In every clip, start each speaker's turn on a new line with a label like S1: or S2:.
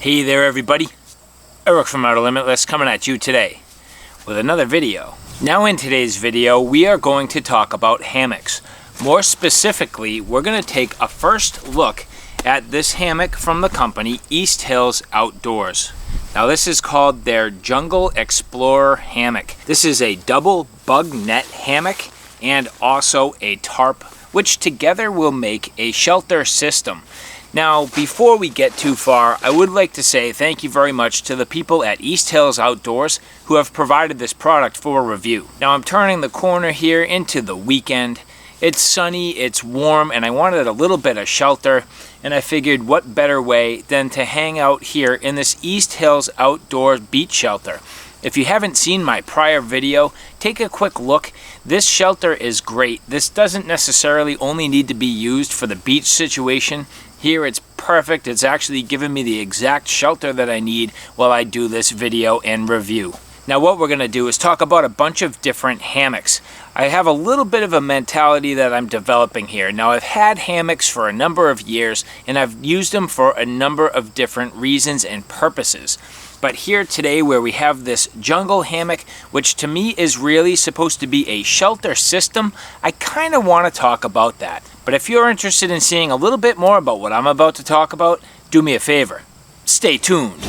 S1: Hey there everybody, Eric from Outer Limitless coming at you today with another video. Now in today's video we are going to talk about hammocks. More specifically, we're going to take a first look at this hammock from the company Easthills Outdoors. Now this is called their Jungle Explorer Hammock. This is a double bug net hammock and also a tarp, which together will make a shelter system. Now, before we get too far, I would like to say thank you very much to the people at Easthills Outdoors who have provided this product for review. Now, I'm turning the corner here into the weekend. It's sunny, it's warm, and I wanted a little bit of shelter, and I figured what better way than to hang out here in this Easthills Outdoors beach shelter. If you haven't seen my prior video, take a quick look. This shelter is great. This doesn't necessarily only need to be used for the beach situation. Here it's perfect. It's actually given me the exact shelter that I need while I do this video and review. Now what we're going to do is talk about a bunch of different hammocks. I have a little bit of a mentality that I'm developing here. Now I've had hammocks for a number of years and I've used them for a number of different reasons and purposes. But here today where we have this jungle hammock, which to me is really supposed to be a shelter system, I kind of want to talk about that. But if you're interested in seeing a little bit more about what I'm about to talk about, do me a favor. Stay tuned.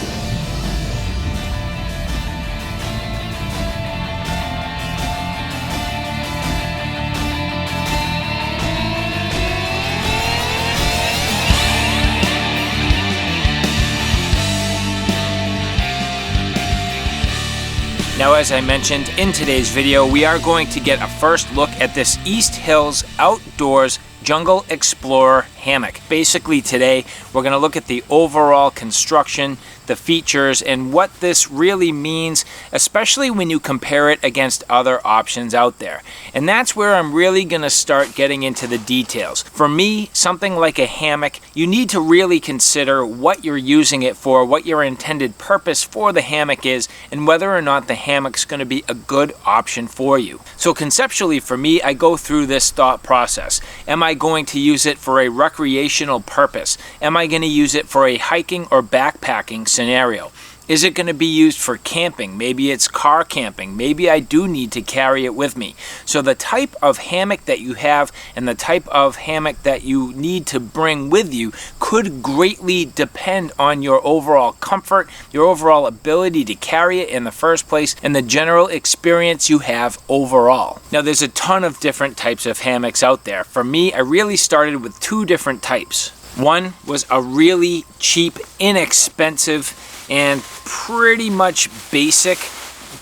S1: Now, as I mentioned in today's video, we are going to get a first look at this Easthills Outdoors Jungle Explorer Hammock. Basically today, we're going to look at the overall construction, the features, and what this really means, especially when you compare it against other options out there. And that's where I'm really going to start getting into the details. For me, something like a hammock, you need to really consider what you're using it for, what your intended purpose for the hammock is, and whether or not the hammock's going to be a good option for you. So conceptually for me, I go through this thought process. Am I going to use it for a recreational purpose? Am I going to use it for a hiking or backpacking scenario? Is it going to be used for camping? Maybe it's car camping. Maybe I do need to carry it with me. So the type of hammock that you have and the type of hammock that you need to bring with you could greatly depend on your overall comfort, your overall ability to carry it in the first place, and the general experience you have overall. Now there's a ton of different types of hammocks out there. For me, I really started with two different types. One was a really cheap, inexpensive, and pretty much basic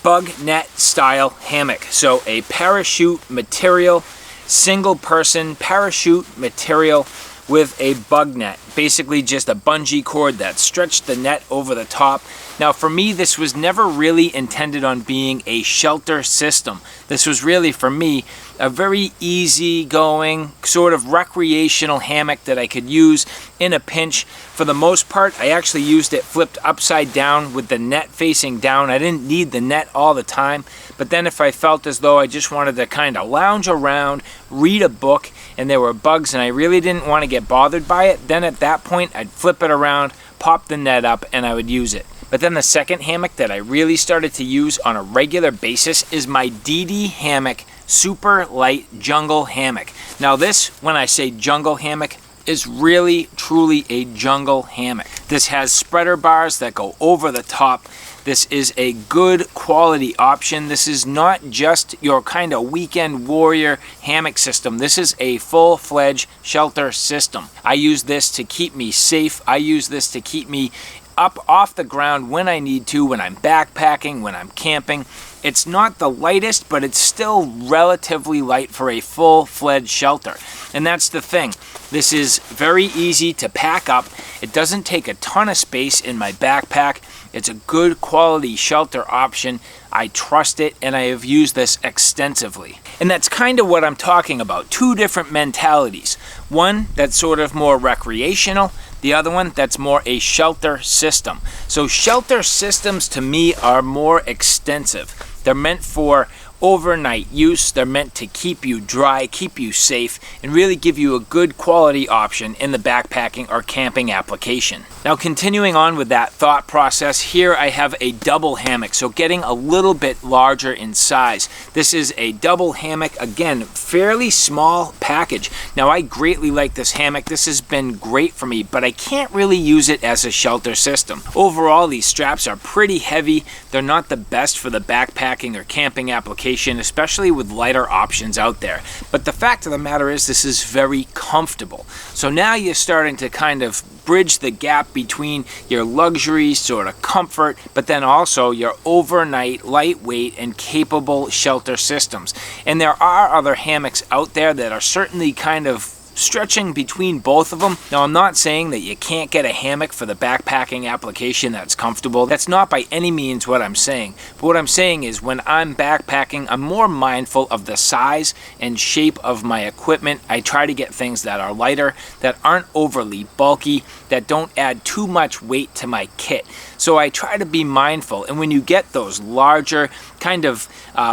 S1: bug net style hammock. So a parachute material, single person parachute material with a bug net. Basically just a bungee cord that stretched the net over the top. Now for me, this was never really intended on being a shelter system. This was really, for me, a very easy-going, sort of recreational hammock that I could use in a pinch. For the most part, I actually used it flipped upside down with the net facing down. I didn't need the net all the time, but then if I felt as though I just wanted to kind of lounge around, read a book, and there were bugs and I really didn't want to get bothered by it, then at that point I'd flip it around, pop the net up, and I would use it. But then the second hammock that I really started to use on a regular basis is my DD Hammock Superlight Jungle Hammock. Now this, when I say jungle hammock, is really truly a jungle hammock. This has spreader bars that go over the top. This is a good quality option. This is not just your kind of weekend warrior hammock system. This is a full-fledged shelter system. I use this to keep me safe. I use this to keep me up off the ground when I need to, when I'm backpacking, when I'm camping. It's not the lightest, but it's still relatively light for a full-fledged shelter. And that's the thing. This is very easy to pack up. It doesn't take a ton of space in my backpack. It's a good quality shelter option. I trust it, and I have used this extensively. And that's kind of what I'm talking about. Two different mentalities. One that's sort of more recreational, the other one that's more a shelter system. So shelter systems to me are more extensive. They're meant for overnight use. They're meant to keep you dry, keep you safe, and really give you a good quality option in the backpacking or camping application. Now, continuing on with that thought process, here I have a double hammock, so getting a little bit larger in size. This is a double hammock, again, fairly small package. Now, I greatly like this hammock. This has been great for me, but I can't really use it as a shelter system. Overall, these straps are pretty heavy. They're not the best for the backpacking or camping application, especially with lighter options out there. But the fact of the matter is, this is very comfortable. So now you're starting to kind of bridge the gap between your luxury sort of comfort, but then also your overnight, lightweight, and capable shelter systems. And there are other hammocks out there that are certainly kind of stretching between both of them. Now, I'm not saying that you can't get a hammock for the backpacking application that's comfortable. That's not by any means what I'm saying. But what I'm saying is, when I'm backpacking, I'm more mindful of the size and shape of my equipment. I try to get things that are lighter, that aren't overly bulky, that don't add too much weight to my kit. So I try to be mindful. And when you get those larger kind of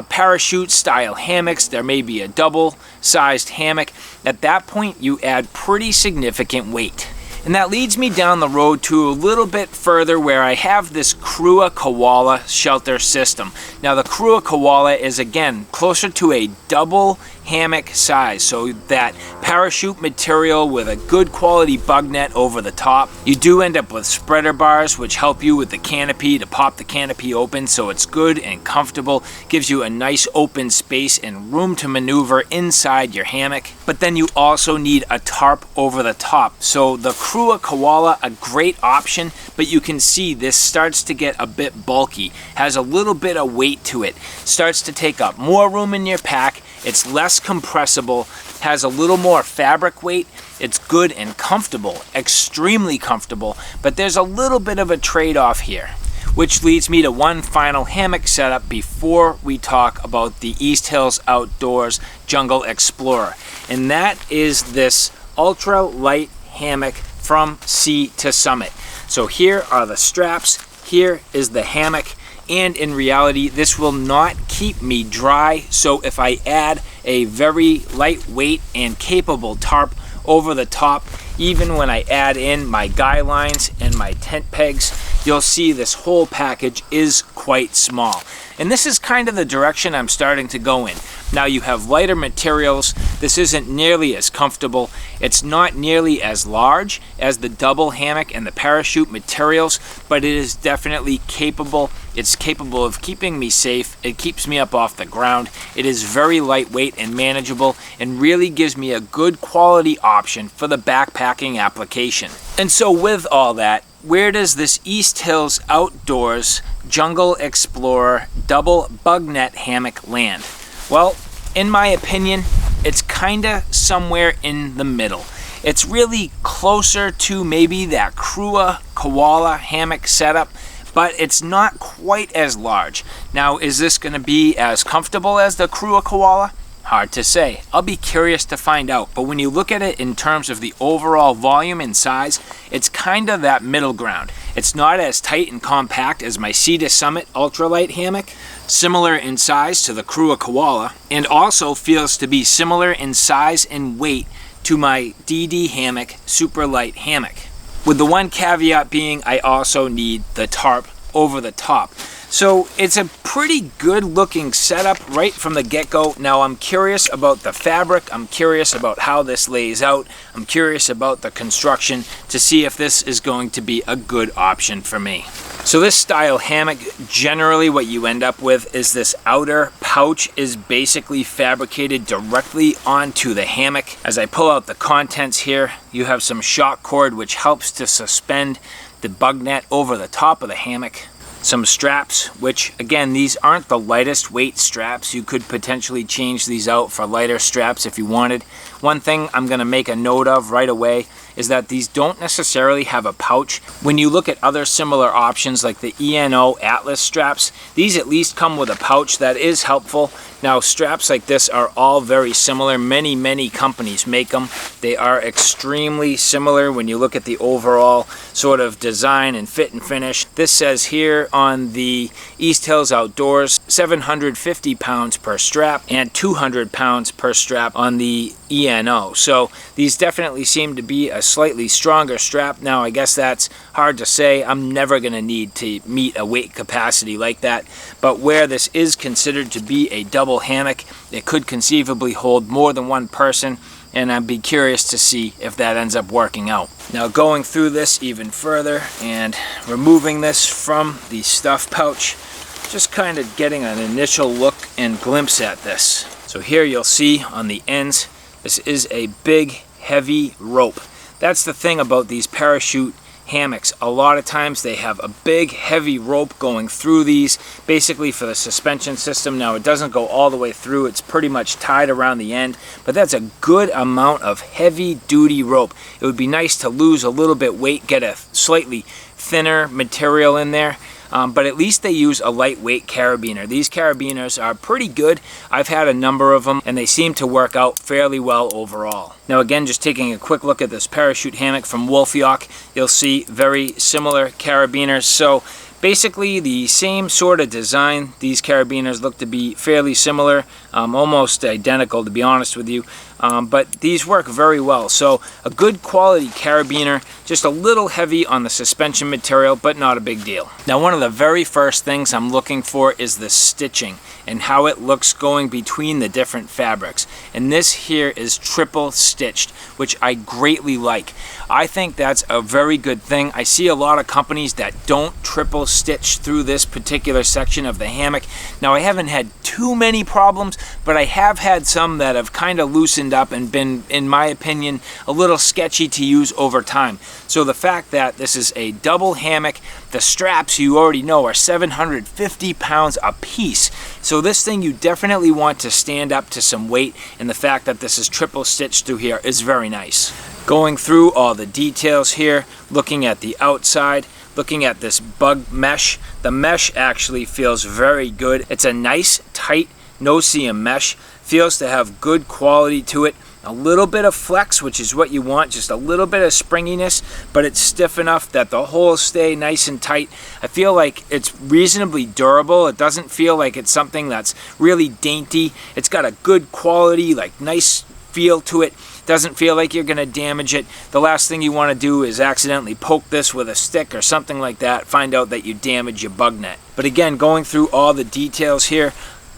S1: parachute style hammocks, there may be a double sized hammock. At that point, you add pretty significant weight. And that leads me down the road to a little bit further, where I have this Krua Koala shelter system. Now, the Krua Koala is, again, closer to a double hammock size, so that parachute material with a good quality bug net over the top. You do end up with spreader bars, which help you with the canopy to pop the canopy open so it's good and comfortable, gives you a nice open space and room to maneuver inside your hammock. But then you also need a tarp over the top. So the Krua Koala, a great option, but you can see this starts to get a bit bulky, has a little bit of weight to it, starts to take up more room in your pack. It's less compressible, has a little more fabric weight. It's good and comfortable, extremely comfortable, but there's a little bit of a trade-off here, which leads me to one final hammock setup before we talk about the Easthills Outdoors Jungle Explorer, and that is this Ultralight Hammock from Sea to Summit. So here are the straps, here is the hammock, and in reality, this will not keep me dry. So if I add a very lightweight and capable tarp over the top, even when I add in my guy lines and my tent pegs, you'll see this whole package is quite small. And this is kind of the direction I'm starting to go in. Now, you have lighter materials. This isn't nearly as comfortable. It's not nearly as large as the double hammock and the parachute materials, but it is definitely capable. It's capable of keeping me safe. It keeps me up off the ground. It is very lightweight and manageable, and really gives me a good quality option for the backpacking application. And so with all that, where does this Easthills Outdoors Jungle Explorer double bug net hammock land? Well, in my opinion, it's kinda somewhere in the middle. It's really closer to maybe that Krua Koala hammock setup, but it's not quite as large. Now, is this gonna be as comfortable as the Krua Koala? Hard to say. I'll be curious to find out. But when you look at it in terms of the overall volume and size, it's kind of that middle ground. It's not as tight and compact as my Sea to Summit Ultralight Hammock, similar in size to the Krua Koala, and also feels to be similar in size and weight to my DD Hammock Superlight Hammock. With the one caveat being, I also need the tarp over the top. So it's a pretty good looking setup right from the get-go. Now, I'm curious about the fabric. I'm curious about how this lays out. I'm curious about the construction to see if this is going to be a good option for me. So this style hammock, generally what you end up with is this outer pouch is basically fabricated directly onto the hammock. As I pull out the contents here, you have some shock cord which helps to suspend the bug net over the top of the hammock. Some straps, which again, these aren't the lightest weight straps. You could potentially change these out for lighter straps if you wanted. One thing I'm going to make a note of right away is that these don't necessarily have a pouch. When you look at other similar options like the ENO Atlas straps, these at least come with a pouch. That is helpful. Now, straps like this are all very similar. Many companies make them. They are extremely similar when you look at the overall sort of design and fit and finish. This says here on the Easthills Outdoors, 750 pounds per strap and 200 pounds per strap on the ENO. So these definitely seem to be a slightly stronger strap. Now, I guess that's hard to say. I'm never going to need to meet a weight capacity like that. But where this is considered to be a double hammock, it could conceivably hold more than one person, and I'd be curious to see if that ends up working out. Now, going through this even further and removing this from the stuff pouch, just kind of getting an initial look and glimpse at this. So here you'll see on the ends, this is a big heavy rope. That's the thing about these parachute hammocks. A lot of times they have a big heavy rope going through these, basically for the suspension system. Now, it doesn't go all the way through, it's pretty much tied around the end, but that's a good amount of heavy duty rope. It would be nice to lose a little bit weight, get a slightly thinner material in there. But at least they use a lightweight carabiner. These carabiners are pretty good. I've had a number of them and they seem to work out fairly well overall. Now, again, just taking a quick look at this parachute hammock from Iakh, you'll see very similar carabiners. So basically the same sort of design. These carabiners look to be fairly similar, almost identical to be honest with you, but these work very well. So a good quality carabiner, just a little heavy on the suspension material, but not a big deal. Now, one of the very first things I'm looking for is the stitching and how it looks going between the different fabrics. And this here is triple stitched, which I greatly like. I think that's a very good thing. I see a lot of companies that don't triple stitch through this particular section of the hammock. Now, I haven't had too many problems, but I have had some that have kind of loosened up and been, in my opinion, a little sketchy to use over time. So the fact that this is a double hammock, the straps, you already know, are 750 pounds a piece. So this thing, you definitely want to stand up to some weight, and the fact that this is triple stitched through here is very nice. Going through all the details here, looking at the outside, looking at this bug mesh. The mesh actually feels very good. It's a nice, tight, no-seam mesh. Feels to have good quality to it. A little bit of flex, which is what you want, just a little bit of springiness, but it's stiff enough that the holes stay nice and tight. I feel like it's reasonably durable. It doesn't feel like it's something that's really dainty. It's got a good quality, like nice feel to it. Doesn't feel like you're going to damage it. The last thing you want to do is accidentally poke this with a stick or something like that, find out that you damage your bug net. But again, going through all the details here,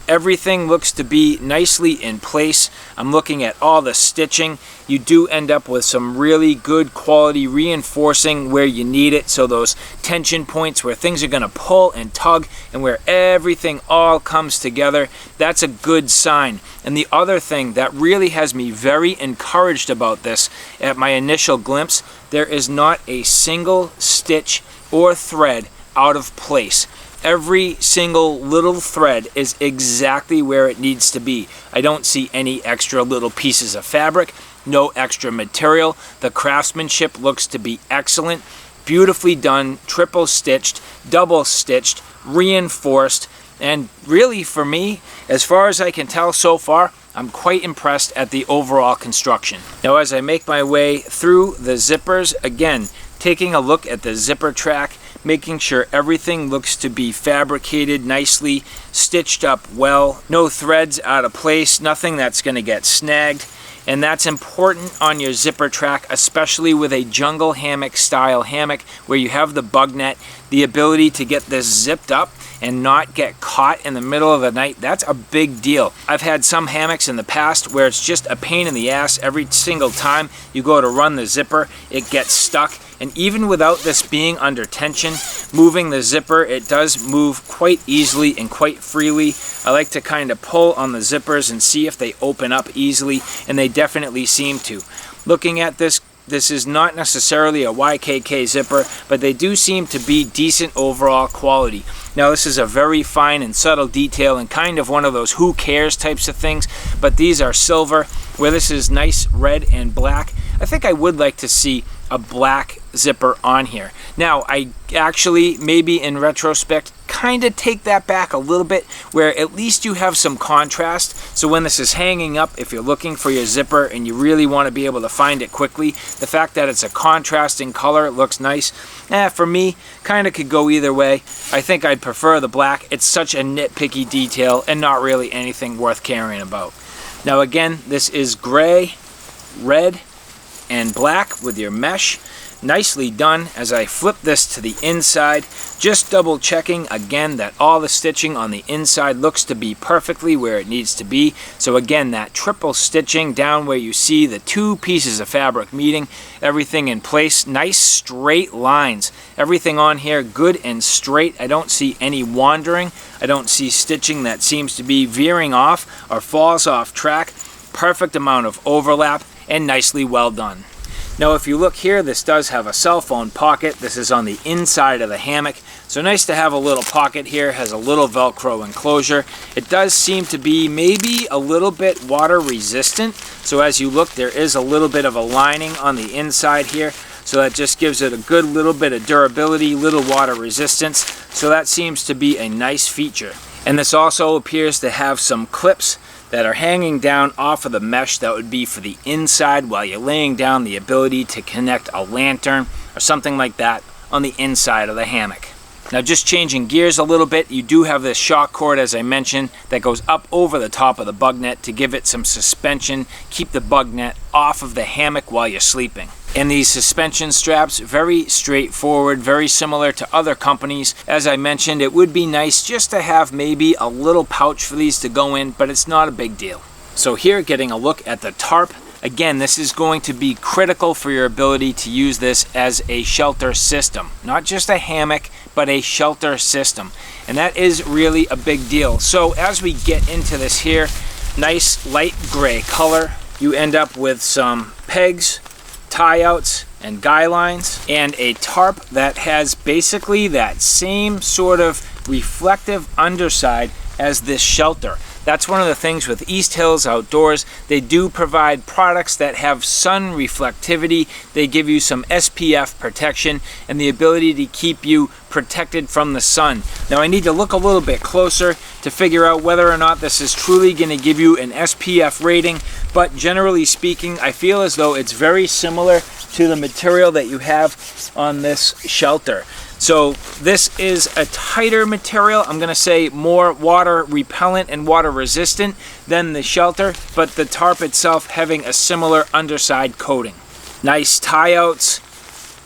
S1: everything looks to be nicely in place. I'm looking at all the stitching. You do end up with some really good quality reinforcing where you need it. So those tension points where things are going to pull and tug and where everything all comes together, that's a good sign. And the other thing that really has me very encouraged about this at my initial glimpse, there is not a single stitch or thread out of place. Every single little thread is exactly where it needs to be. I don't see any extra little pieces of fabric, no extra material. The craftsmanship looks to be excellent, beautifully done, triple stitched, double stitched, reinforced, and really for me, as far as I can tell so far, I'm quite impressed at the overall construction. Now, as I make my way through the zippers, again, taking a look at the zipper track, making sure everything looks to be fabricated nicely, stitched up well, no threads out of place, nothing that's going to get snagged. And that's important on your zipper track, especially with a jungle hammock style hammock where you have the bug net, the ability to get this zipped up and not get caught in the middle of the night. That's a big deal. I've had some hammocks in the past where it's just a pain in the ass. Every single time you go to run the zipper, it gets stuck. And even without this being under tension, moving the zipper, it does move quite easily and quite freely. I like to kind of pull on the zippers and see if they open up easily, and they definitely seem to. Looking at this, this is not necessarily a YKK zipper, but they do seem to be decent overall quality. Now, this is a very fine and subtle detail and kind of one of those who cares types of things, but these are silver, where this is nice red and black. I think I would like to see a black zipper on here. Now, I actually, maybe in retrospect, kind of take that back a little bit, where at least you have some contrast. So when this is hanging up, if you're looking for your zipper and you really want to be able to find it quickly, the fact that it's a contrasting color looks nice. For me, kind of could go either way. I think I'd prefer the black. It's such a nitpicky detail and not really anything worth caring about. Now again, this is gray, red, and black with your mesh. Nicely done. As I flip this to the inside, just double checking again that all the stitching on the inside looks to be perfectly where it needs to be. So again, that triple stitching down where you see the two pieces of fabric meeting, everything in place, nice straight lines. Everything on here good and straight. I don't see any wandering. I don't see stitching that seems to be veering off or falls off track. Perfect amount of overlap and nicely well done. Now if you look here, this does have a cell phone pocket. This is on the inside of the hammock. So nice to have a little pocket here, has a little Velcro enclosure. It does seem to be maybe a little bit water resistant. So as you look, there is a little bit of a lining on the inside here. So that just gives it a good little bit of durability, little water resistance. So that seems to be a nice feature. And this also appears to have some clips that are hanging down off of the mesh that would be for the inside while you're laying down, the ability to connect a lantern or something like that on the inside of the hammock. Now just changing gears a little bit, you do have this shock cord, as I mentioned, that goes up over the top of the bug net to give it some suspension, keep the bug net off of the hammock while you're sleeping. And these suspension straps, very straightforward, very similar to other companies. As I mentioned, it would be nice just to have maybe a little pouch for these to go in, but it's not a big deal. So here, getting a look at the tarp. Again, this is going to be critical for your ability to use this as a shelter system. Not just a hammock, but a shelter system. And that is really a big deal. So as we get into this here, nice light gray color, you end up with some pegs, tie-outs, and guy lines, and a tarp that has basically that same sort of reflective underside as this shelter. That's one of the things with Easthills Outdoors. They do provide products that have sun reflectivity. They give you some SPF protection and the ability to keep you protected from the sun. Now I need to look a little bit closer to figure out whether or not this is truly going to give you an SPF rating, but generally speaking, I feel as though it's very similar to the material that you have on this shelter. So this is a tighter material. I'm going to say more water repellent and water resistant than the shelter, but the tarp itself having a similar underside coating. Nice tie-outs,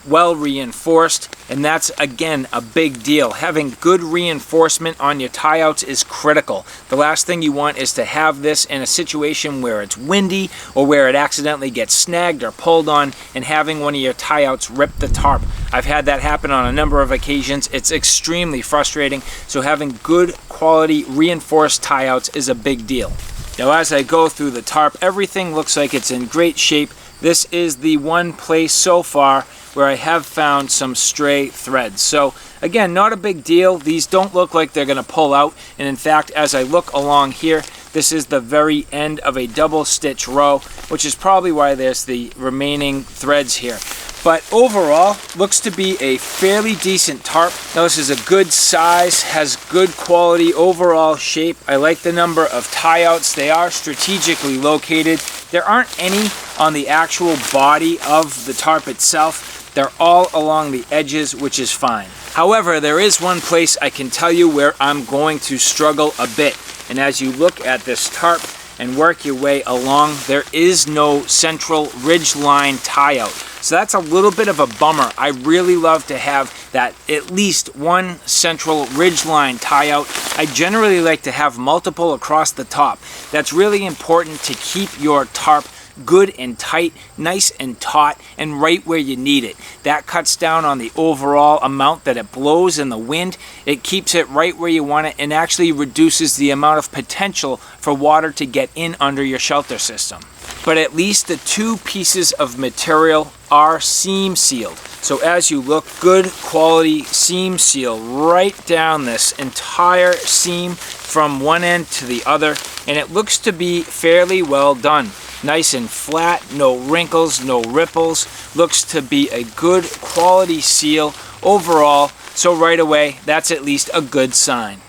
S1: well reinforced, and that's again a big deal. Having good reinforcement on your tie-outs is critical. The last thing you want is to have this in a situation where it's windy or where it accidentally gets snagged or pulled on and having one of your tie-outs rip the tarp. I've had that happen on a number of occasions. It's extremely frustrating, so having good quality reinforced tie-outs is a big deal. Now as I go through the tarp, everything looks like it's in great shape. This is the one place so far where I have found some stray threads. So again, not a big deal. These don't look like they're going to pull out. And in fact, as I look along here, this is the very end of a double stitch row, which is probably why there's the remaining threads here. But overall, looks to be a fairly decent tarp. Now this is a good size, has good quality overall shape. I like the number of tie-outs. They are strategically located. There aren't any on the actual body of the tarp itself. They're all along the edges, which is fine. However, there is one place I can tell you where I'm going to struggle a bit. And as you look at this tarp and work your way along, there is no central ridge line tie-out. So that's a little bit of a bummer. I really love to have that at least one central ridge line tie-out. I generally like to have multiple across the top. That's really important to keep your tarp good and tight, nice and taut, and right where you need it. That cuts down on the overall amount that it blows in the wind. It keeps it right where you want it and actually reduces the amount of potential for water to get in under your shelter system. But at least the two pieces of material are seam sealed. So as you look, good quality seam seal right down this entire seam from one end to the other, and it looks to be fairly well done. Nice and flat, no wrinkles, no ripples. Looks to be a good quality seal overall. So right away, that's at least a good sign.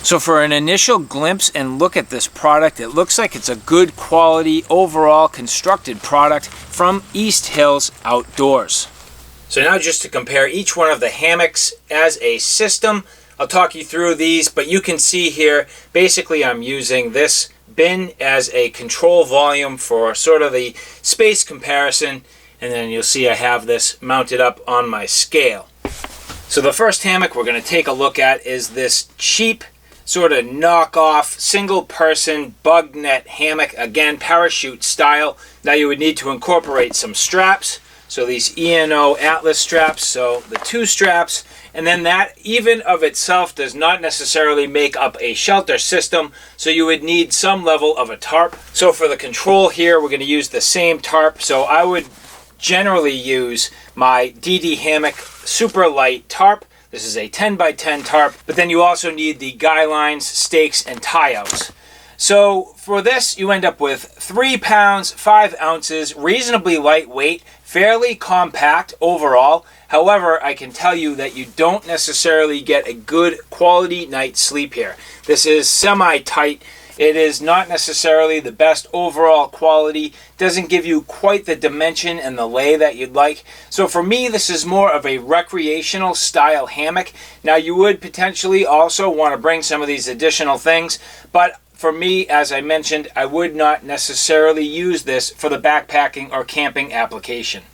S1: So for an initial glimpse and look at this product, it looks like it's a good quality overall constructed product from Easthills Outdoors. So now just to compare each one of the hammocks as a system, I'll talk you through these, but you can see here, basically I'm using this bin as a control volume for sort of the space comparison, and then you'll see I have this mounted up on my scale. So the first hammock we're going to take a look at is this cheap sort of knockoff single person bug net hammock, again parachute style. Now you would need to incorporate some straps, so these E&O Atlas straps, so the 2 straps, and then that even of itself does not necessarily make up a shelter system, so you would need some level of a tarp. So for the control here, we're going to use the same tarp. So I would generally use my DD Hammock Superlight tarp. This is a 10 by 10 tarp, but then you also need the guy lines, stakes, and tie-outs. So for this, you end up with 3 pounds, 5 ounces, reasonably lightweight, fairly compact overall. However, I can tell you that you don't necessarily get a good quality night's sleep here. This is semi-tight. It is not necessarily the best overall quality. Doesn't give you quite the dimension and the lay that you'd like. So for me, this is more of a recreational style hammock. Now you would potentially also want to bring some of these additional things, but for me, as I mentioned, I would not necessarily use this for the backpacking or camping application.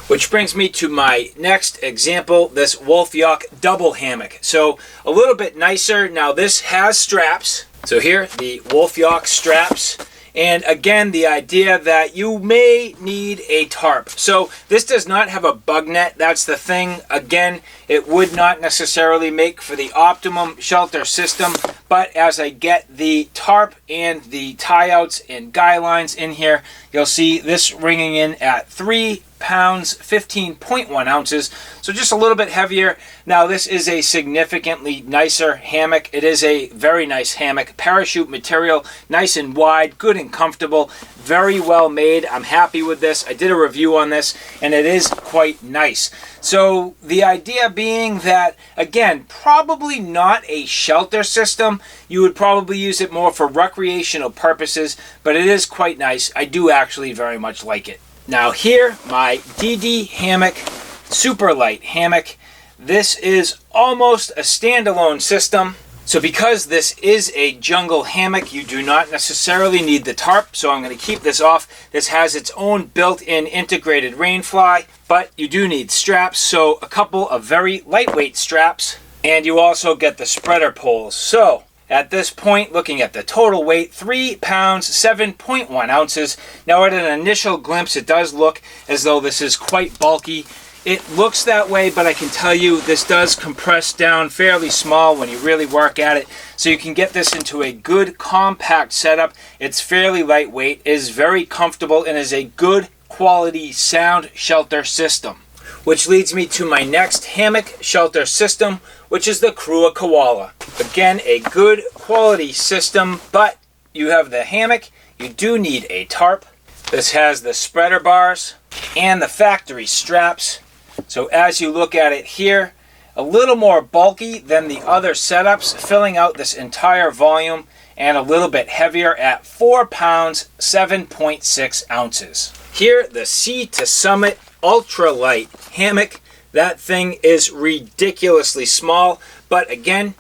S1: Which brings me to my next example, this Iakh double hammock. So a little bit nicer. Now this has straps. So here, the Iakh straps. And again, the idea that you may need a tarp. So this does not have a bug net. That's the thing. Again, it would not necessarily make for the optimum shelter system. But as I get the tarp and the tie-outs and guy lines in here, you'll see this ringing in at 3 pounds, 15.1 ounces. So just a little bit heavier. Now this is a significantly nicer hammock. It is a very nice hammock. Parachute material, nice and wide, good and comfortable, very well made. I'm happy with this. I did a review on this and it is quite nice. So the idea being that, again, probably not a shelter system. You would probably use it more for recreational purposes, but it is quite nice. I do actually very much like it. Now here, my DD Hammock Superlight Hammock. This is almost a standalone system. So because this is a jungle hammock, you do not necessarily need the tarp. So I'm going to keep this off. This has its own built-in integrated rain fly, but you do need straps. So a couple of very lightweight straps, and you also get the spreader poles. So at this point, looking at the total weight, 3 pounds, 7.1 ounces. Now at an initial glimpse, it does look as though this is quite bulky. It looks that way, but I can tell you this does compress down fairly small when you really work at it. So you can get this into a good compact setup. It's fairly lightweight, is very comfortable, and is a good quality sound shelter system. Which leads me to my next hammock shelter system, which is the Krua Koala. Again, a good quality system, but you have the hammock, you do need a tarp. This has the spreader bars and the factory straps. So as you look at it here, a little more bulky than the other setups, filling out this entire volume, and a little bit heavier at 4 pounds, 7.6 ounces. Here, the Sea to Summit Ultralight Hammock. That thing is ridiculously small, but again,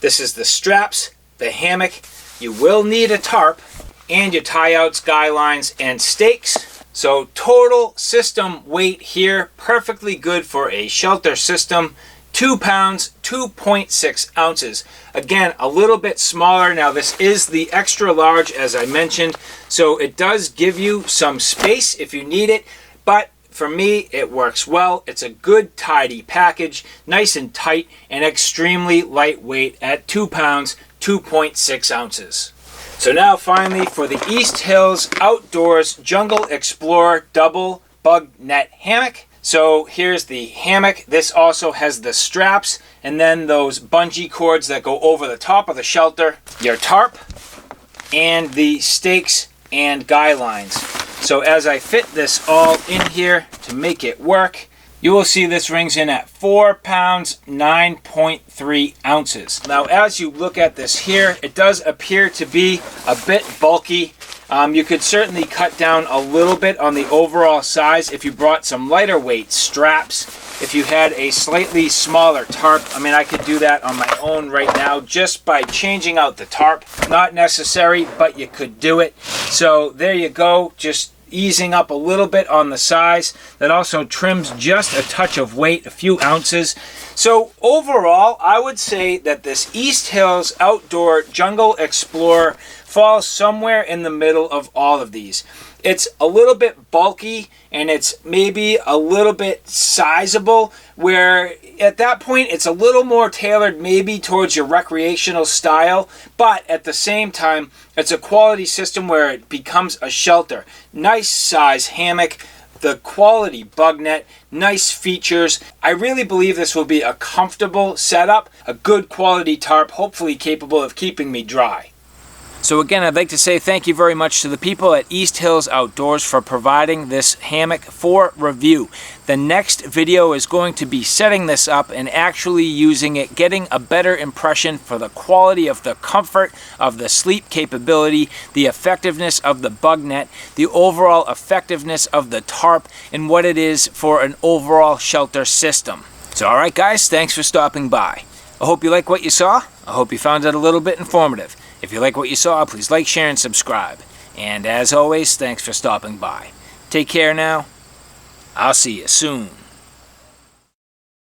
S1: this is the straps, the hammock. You will need a tarp and your tie-outs, guy lines, and stakes. So total system weight here, perfectly good for a shelter system, 2 pounds, 2.6 ounces. Again, a little bit smaller. Now this is the extra large, as I mentioned, so it does give you some space if you need it, but for me, it works well. It's a good, tidy package, nice and tight, and extremely lightweight at 2 pounds, 2.6 ounces. So now finally for the Easthills Outdoors Jungle Explorer Double Bug Net Hammock. So here's the hammock. This also has the straps and then those bungee cords that go over the top of the shelter, your tarp, and the stakes and guy lines. So as I fit this all in here to make it work, you will see this rings in at 4 pounds, 9.3 ounces. Now, as you look at this here, it does appear to be a bit bulky. You could certainly cut down a little bit on the overall size if you brought some lighter weight straps. If you had a slightly smaller tarp, I mean, I could do that on my own right now just by changing out the tarp. Not necessary, but you could do it. So there you go, just easing up a little bit on the size. That also trims just a touch of weight, a few ounces. So overall, I would say that this Easthills Outdoor Jungle Explorer falls somewhere in the middle of all of these. It's a little bit bulky and it's maybe a little bit sizable, where at that point it's a little more tailored maybe towards your recreational style, but at the same time it's a quality system where it becomes a shelter. Nice size hammock, the quality bug net, nice features. I really believe this will be a comfortable setup, a good quality tarp, hopefully capable of keeping me dry. So again, I'd like to say thank you very much to the people at Easthills Outdoors for providing this hammock for review. The next video is going to be setting this up and actually using it, getting a better impression for the quality of the comfort of the sleep capability, the effectiveness of the bug net, the overall effectiveness of the tarp, and what it is for an overall shelter system. So alright guys, thanks for stopping by. I hope you like what you saw. I hope you found it a little bit informative. If you like what you saw, please like, share, and subscribe. And as always, thanks for stopping by. Take care now. I'll see you soon.